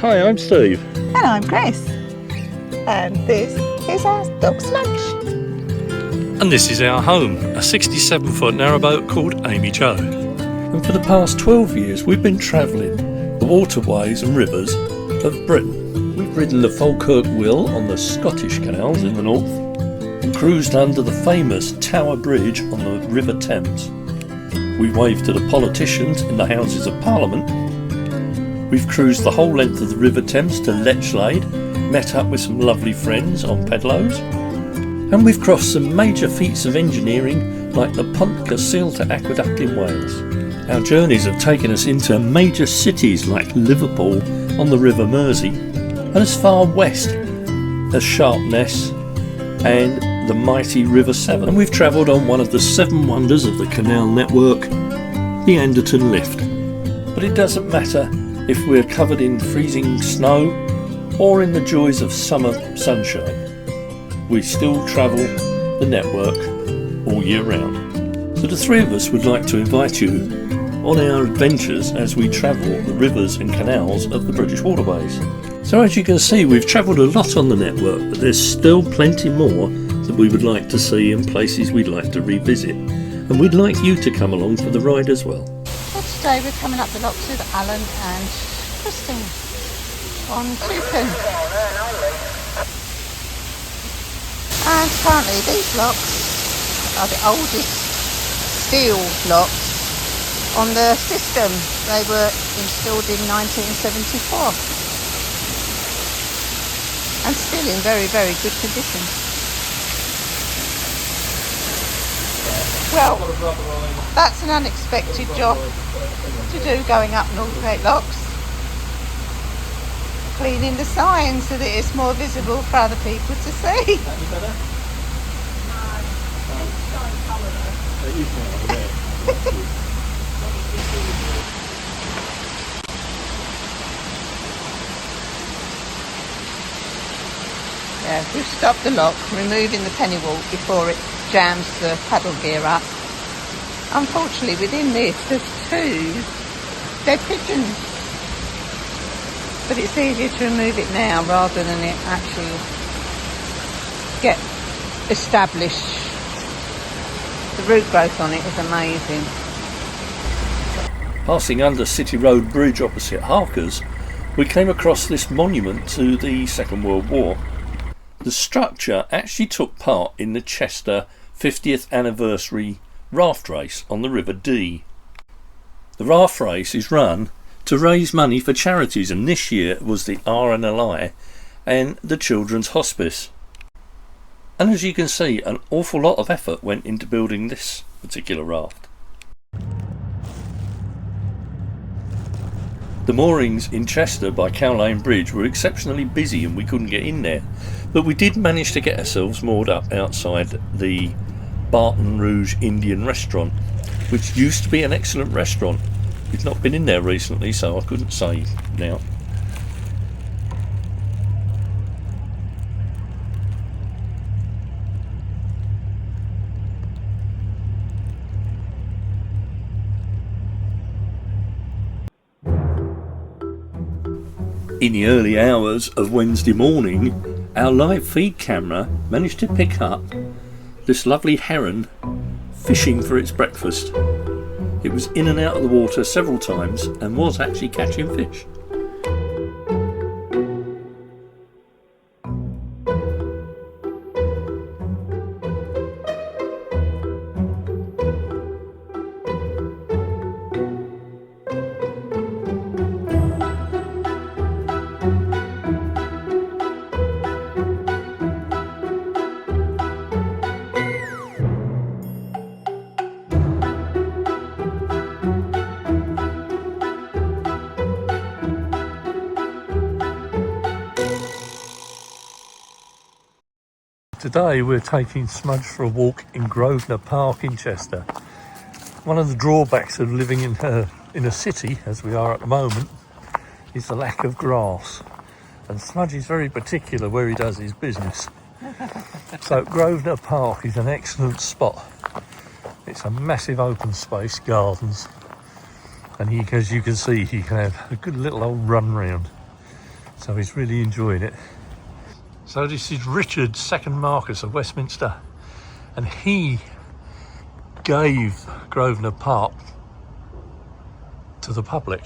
Hi, I'm Steve. And I'm Chris. And this is our dog Smudge. And this is our home, a 67-foot narrowboat called AmyJo. And for the past 12 years we've been travelling the waterways and rivers of Britain. We've ridden the Falkirk Will on the Scottish canals in the north and cruised under the famous Tower Bridge on the River Thames. We've waved to the politicians in the Houses of Parliament. We've cruised the whole length of the River Thames to Lechlade, met up with some lovely friends on pedalows, and we've crossed some major feats of engineering like the Pont Cyssyll to Aqueduct in Wales. Our journeys have taken us into major cities like Liverpool on the River Mersey and as far west as Sharpness and the mighty River Severn. And we've travelled on one of the 7 wonders of the canal network, the Anderton Lift. But it doesn't matter if we're covered in freezing snow or in the joys of summer sunshine. We still travel the network all year round. So the 3 of us would like to invite you on our adventures as we travel the rivers and canals of the British waterways. So as you can see, we've travelled a lot on the network, but there's still plenty more that we would like to see and places we'd like to revisit. And we'd like you to come along for the ride as well. Well, today we're coming up the locks with Alan and Kristen on Tupen. And currently these locks are the oldest steel locks on the system. They were installed in 1974 and still in very, very good condition. Well, that's an unexpected job to do, going up Northgate locks. Cleaning the sign so that it's more visible for other people to see. Yeah, we've stopped the lock, removing the penny walk before it jams the paddle gear up. Unfortunately, within this there's 2 dead pigeons, but it's easier to remove it now rather than it actually get established. The root growth on it is amazing. Passing under City Road Bridge opposite Harker's, we came across this monument to the Second World War. The structure actually took part in the Chester 50th anniversary raft race on the River Dee. The raft race is run to raise money for charities, and this year was the RNLI and the Children's Hospice. And as you can see, an awful lot of effort went into building this particular raft. The moorings in Chester by Cow Lane Bridge were exceptionally busy and we couldn't get in there, but we did manage to get ourselves moored up outside the Barton Rouge Indian restaurant, which used to be an excellent restaurant. We've not been in there recently, so I couldn't say now. In the early hours of Wednesday morning, our live feed camera managed to pick up this lovely heron fishing for its breakfast. It was in and out of the water several times and was actually catching fish. Today we're taking Smudge for a walk in Grosvenor Park in Chester. One of the drawbacks of living in a city, as we are at the moment, is the lack of grass. And Smudge is very particular where he does his business. So Grosvenor Park is an excellent spot. It's a massive open space, gardens. And as you can see, he can have a good little old run round. So he's really enjoying it. So this is Richard, second Marcus of Westminster, and he gave Grosvenor Park to the public,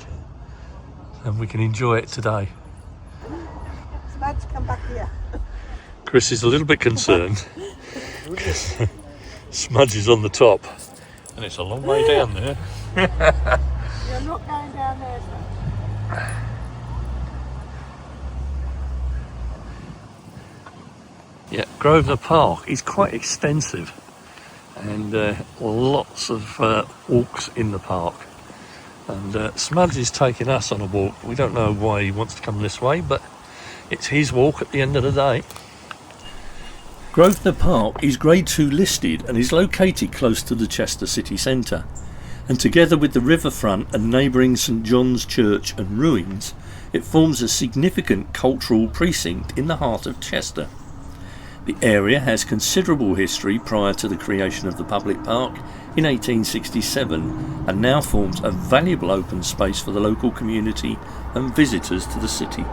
and we can enjoy it today. Smudge, come back here. Chris is a little bit concerned. Smudge is on the top, and it's a long way down there. You're not going down there, Smudge. Yeah, Grosvenor Park is quite extensive, and lots of walks in the park. And Smudge is taking us on a walk. We don't know why he wants to come this way, but it's his walk at the end of the day. Grosvenor Park is Grade 2 listed and is located close to the Chester city centre. And together with the riverfront and neighbouring St John's Church and ruins, it forms a significant cultural precinct in the heart of Chester. The area has considerable history prior to the creation of the public park in 1867 and now forms a valuable open space for the local community and visitors to the city.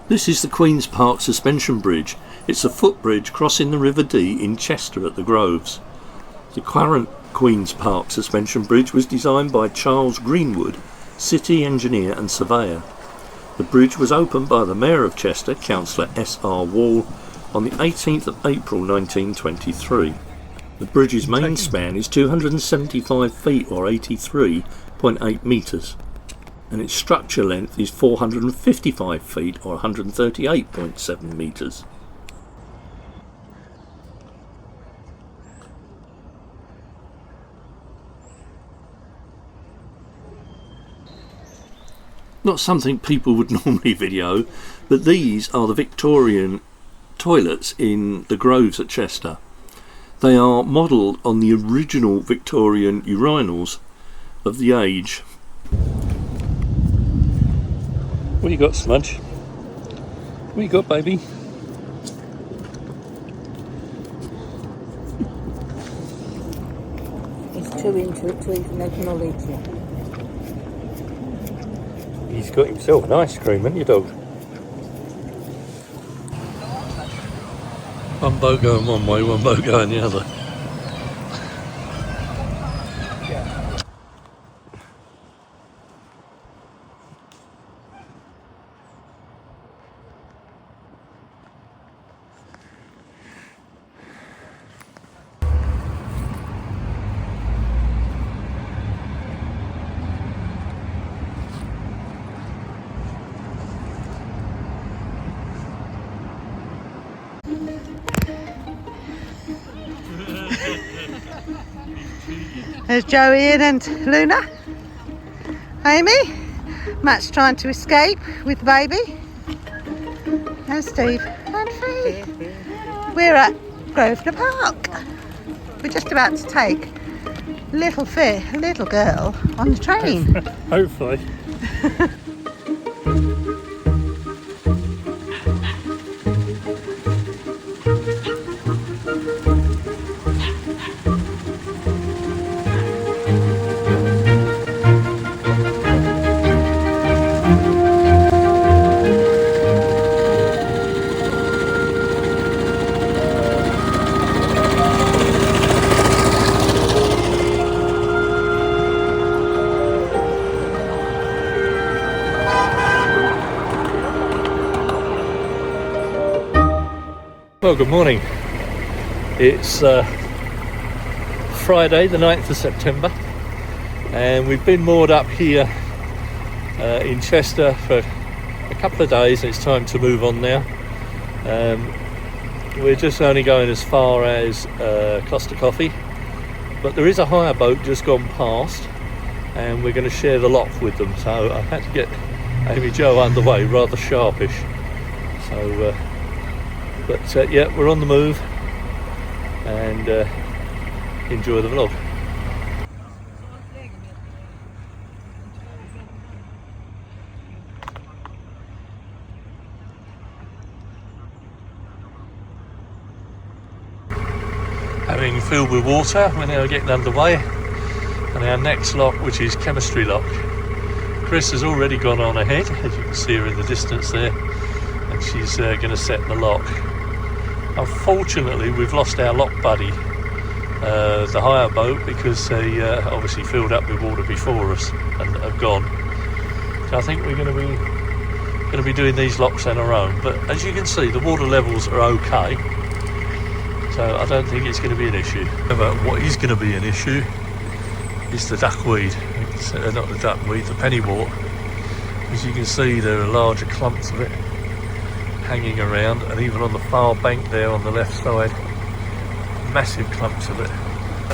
This is the Queen's Park Suspension Bridge. It's a footbridge crossing the River Dee in Chester at the Groves. The current Queen's Park Suspension Bridge was designed by Charles Greenwood, city engineer and surveyor. The bridge was opened by the Mayor of Chester, Councillor S.R. Wall, on the 18th of April 1923. The bridge's main span is 275 feet or 83.8 metres, and its structure length is 455 feet or 138.7 metres. Not something people would normally video, but these are the Victorian toilets in the Groves at Chester. They are modelled on the original Victorian urinals of the age. What you got, Smudge? What you got, baby? He's too into it to even acknowledge it. He's got himself an ice cream, hasn't you, dog? One boat going one way, one boat going the other. There's Joey and Luna. Amy. Matt's trying to escape with the baby. And Steve and Fee. We're at Grosvenor Park. We're just about to take little Fee, a little girl, on the train. Hopefully. Well, good morning. It's Friday the 9th of September and we've been moored up here in Chester for a couple of days and it's time to move on now. We're just only going as far as Costa Coffee, but there is a hire boat just gone past and we're going to share the lot with them, so I had to get AmyJo underway rather sharpish. So But yeah, we're on the move and enjoy the vlog. Having filled with water, we're now getting underway. And our next lock, which is chemistry lock. Chris has already gone on ahead, as you can see her in the distance there, and she's going to set the lock. Unfortunately, we've lost our lock buddy, the hire boat, because they obviously filled up with water before us and have gone. So I think we're going to be doing these locks on our own. But as you can see, the water levels are okay, so I don't think it's going to be an issue. But what is going to be an issue is the duckweed. Not the duckweed, the pennywort. As you can see, there are larger clumps of it hanging around, and even on the far bank there on the left side, massive clumps of it.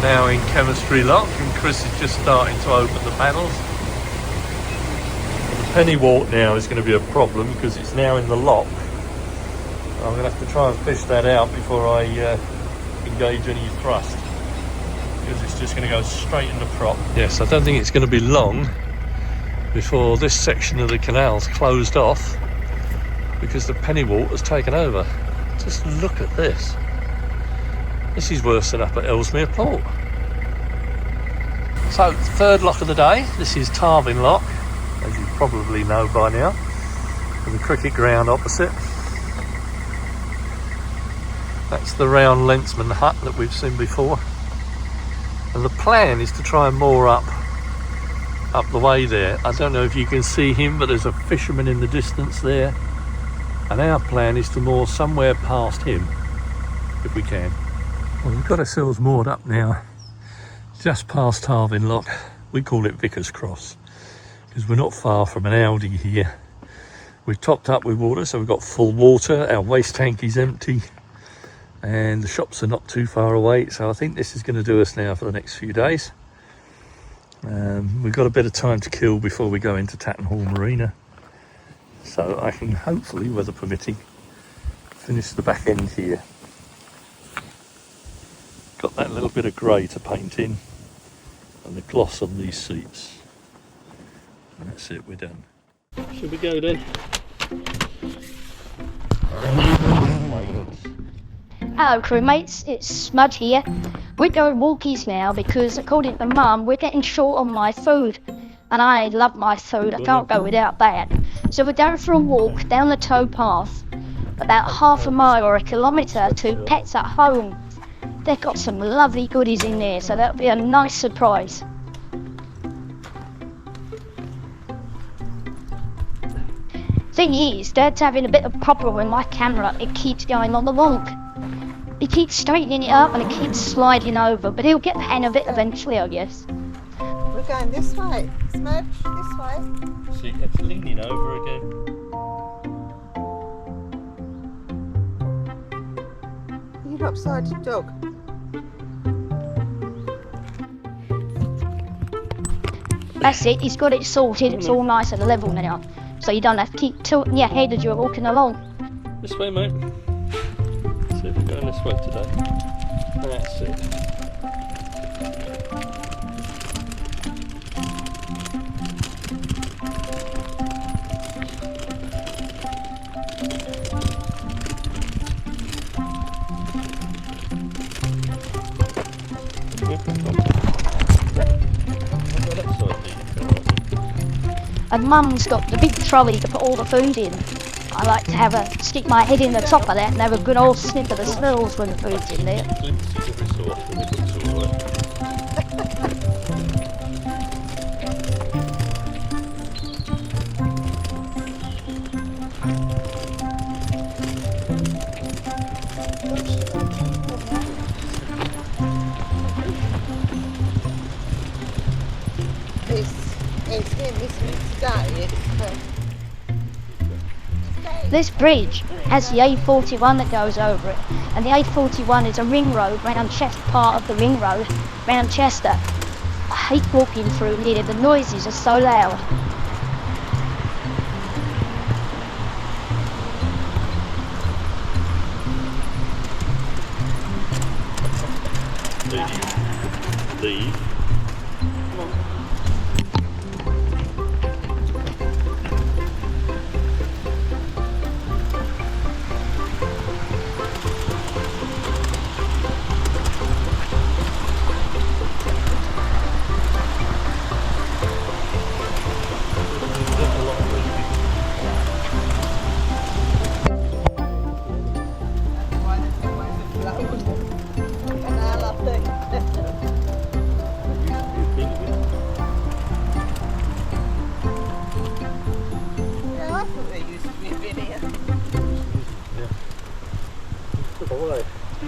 Now in chemistry lock, and Chris is just starting to open the panels. The pennywort now is going to be a problem because it's now in the lock. I'm going to have to try and fish that out before I engage any thrust, because it's just going to go straight in the prop. Yes, I don't think it's going to be long before this section of the canal's closed off, because the pennywort has taken over. Just look at this. This is worse than up at Ellesmere Port. So, third lock of the day. This is Tarvin Lock, as you probably know by now, with the cricket ground opposite. That's the round Lensman hut that we've seen before. And the plan is to try and moor up the way there. I don't know if you can see him, but there's a fisherman in the distance there. And our plan is to moor somewhere past him, if we can. Well, we've got ourselves moored up now, just past Tarvin Lock. We call it Vickers Cross, because we're not far from an Audi here. We've topped up with water, so we've got full water. Our waste tank is empty, and the shops are not too far away. So I think this is going to do us now for the next few days. We've got a bit of time to kill before we go into Tatton Hall Marina. So I can hopefully, weather permitting, finish the back end here. Got that little bit of grey to paint in, and the gloss on these seats. And that's it, we're done. Should we go then? Hello crewmates, it's Smudge here. We're going walkies now because according to Mum, we're getting short on my food. And I love my food, I can't go without that. So we're going for a walk down the tow path, about half a mile or a kilometre to Pets at Home. They've got some lovely goodies in there, so that'll be a nice surprise. Thing is, Dad's having a bit of problem with my camera. It keeps going on the wonk. He keeps straightening it up and it keeps sliding over, but he'll get the hang of it eventually, I guess. We're going this way. Smudge, this way. See, it's leaning over again. You lopsided dog. That's it, he's got it sorted, it's all nice and level now. So you don't have to keep tilting your head as you're walking along. This way, mate. See if we're going this way today. That's it. And Mum's got the big trolley to put all the food in. I like to stick my head in the top of that and have a good old sniff of the smells when the food's in there. Glimpses every so often, it looks all right. This bridge has the A41 that goes over it, and the A41 is a ring road round Chester, part of the ring road round Chester. I hate walking through here, the noises are so loud. Leave.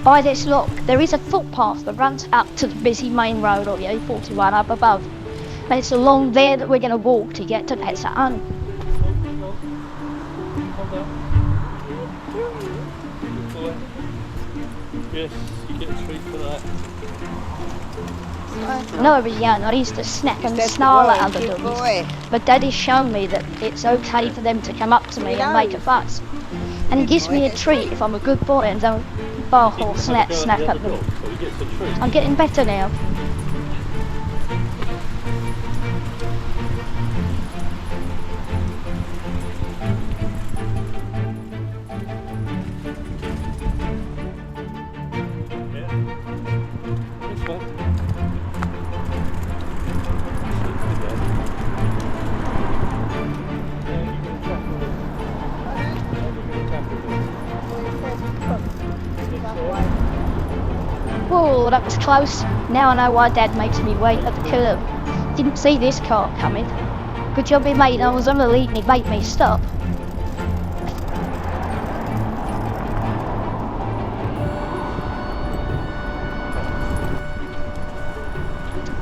By this lock, there is a footpath that runs up to the busy main road or the A41 up above. And it's along there that we're going to walk to get to Pets at Home. Yes, you get a treat for that. When I was young, I used to snack and snarl at other dogs, but Daddy's shown me that it's okay for them to come up to me and make a fuss. And he gives me a treat if I'm a good boy and don't bark or snap at them. I'm getting better now. Whoa, that was close. Now I know why Dad makes me wait at the curb. Didn't see this car coming. Good job he made. I was on the lead and he made me stop.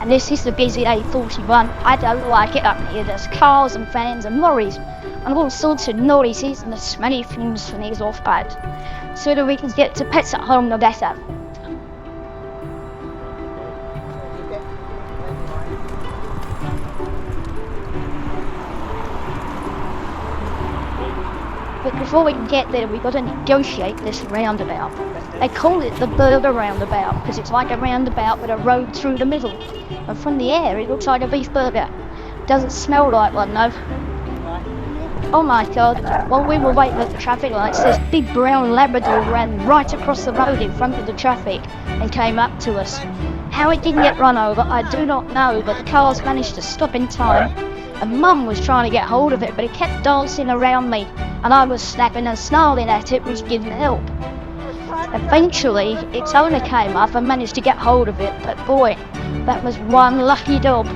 And this is the busy A41. I don't like it up here. There's cars and vans and lorries and all sorts of noises and the smelly fumes from these off bad. So that we can get to Pets at Home, the better. But before we can get there, we've got to negotiate this roundabout. They call it the burger roundabout because it's like a roundabout with a road through the middle. And from the air, it looks like a beef burger. Doesn't smell like one though. Oh my God, while we were waiting at the traffic lights, this big brown Labrador ran right across the road in front of the traffic and came up to us. How it didn't get run over, I do not know, but the cars managed to stop in time. And Mum was trying to get hold of it, but it kept dancing around me, and I was snapping and snarling at it, which didn't help. Eventually, its owner came up and managed to get hold of it, but boy, that was one lucky dog.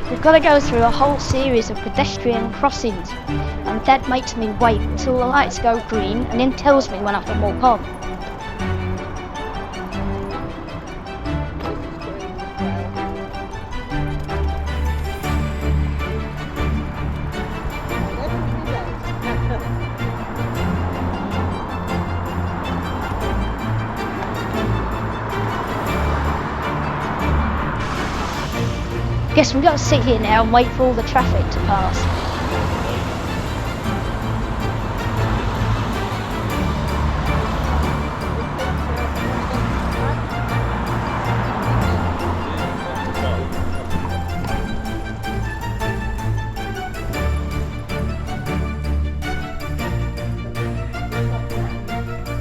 We've got to go through a whole series of pedestrian crossings, and Dad makes me wait until the lights go green and then tells me when I can walk on. Guess we've got to sit here now and wait for all the traffic to pass.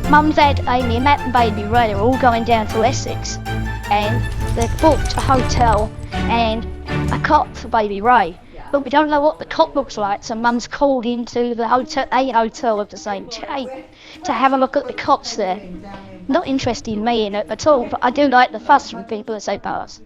Mum, Dad, Amy, Matt and Baby Ray are all going down to Essex, and they've booked a hotel and a cot for Baby Ray, but we don't know what the cot looks like, so Mum's called into the hotel, a hotel of the same chain, to have a look at the cots there. Not interested in me in it at all, but I do like the fuss from people as they pass.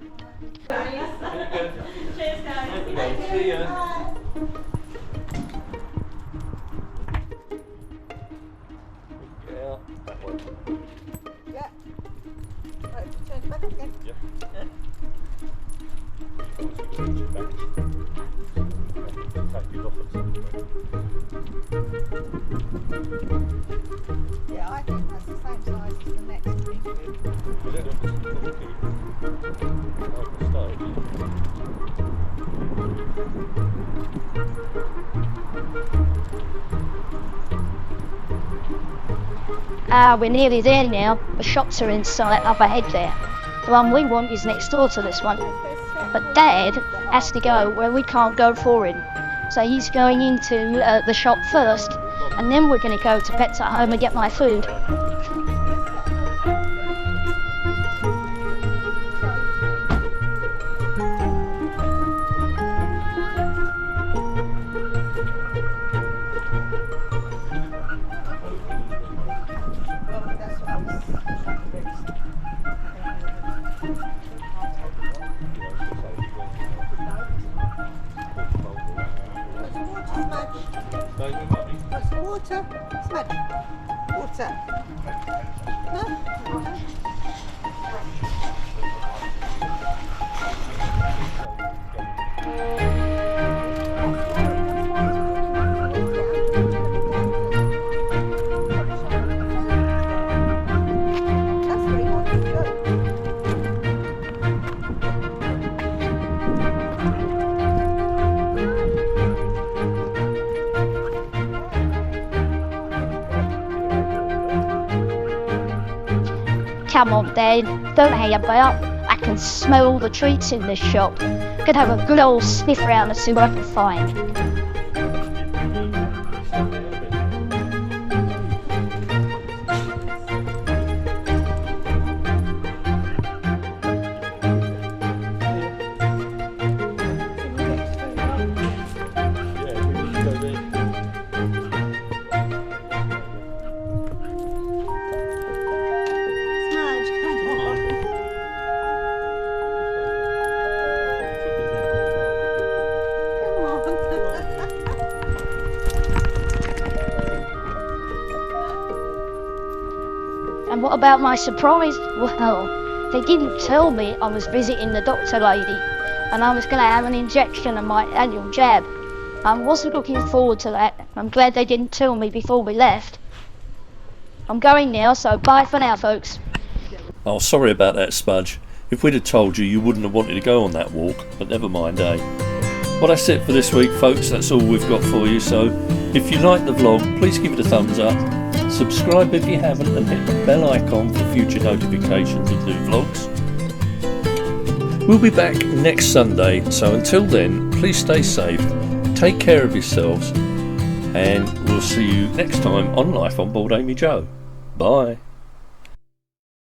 Yeah, I think that's the same size as the next thing. We're nearly there now. The shops are in sight up ahead there. The one we want is next door to this one. But Dad has to go where we can't go for him. So he's going into the shop first, and then we're going to go to Pets at Home and get my food. What's the water? Smudge. Come on, Dad, don't hang about. I can smell all the treats in this shop. Could have a good old sniff around and see what I can find. And what about my surprise? Well, they didn't tell me I was visiting the doctor lady and I was going to have an injection of my annual jab. I wasn't looking forward to that. I'm glad they didn't tell me before we left. I'm going now, so bye for now, folks. Oh, sorry about that, Smudge. If we'd have told you, you wouldn't have wanted to go on that walk, but never mind, eh? Well, that's it for this week, folks. That's all we've got for you. So if you like the vlog, please give it a thumbs up. Subscribe if you haven't and hit the bell icon for future notifications of new vlogs. We'll be back next Sunday, so until then, please stay safe, take care of yourselves, and we'll see you next time on Life on Board AmyJo. Bye.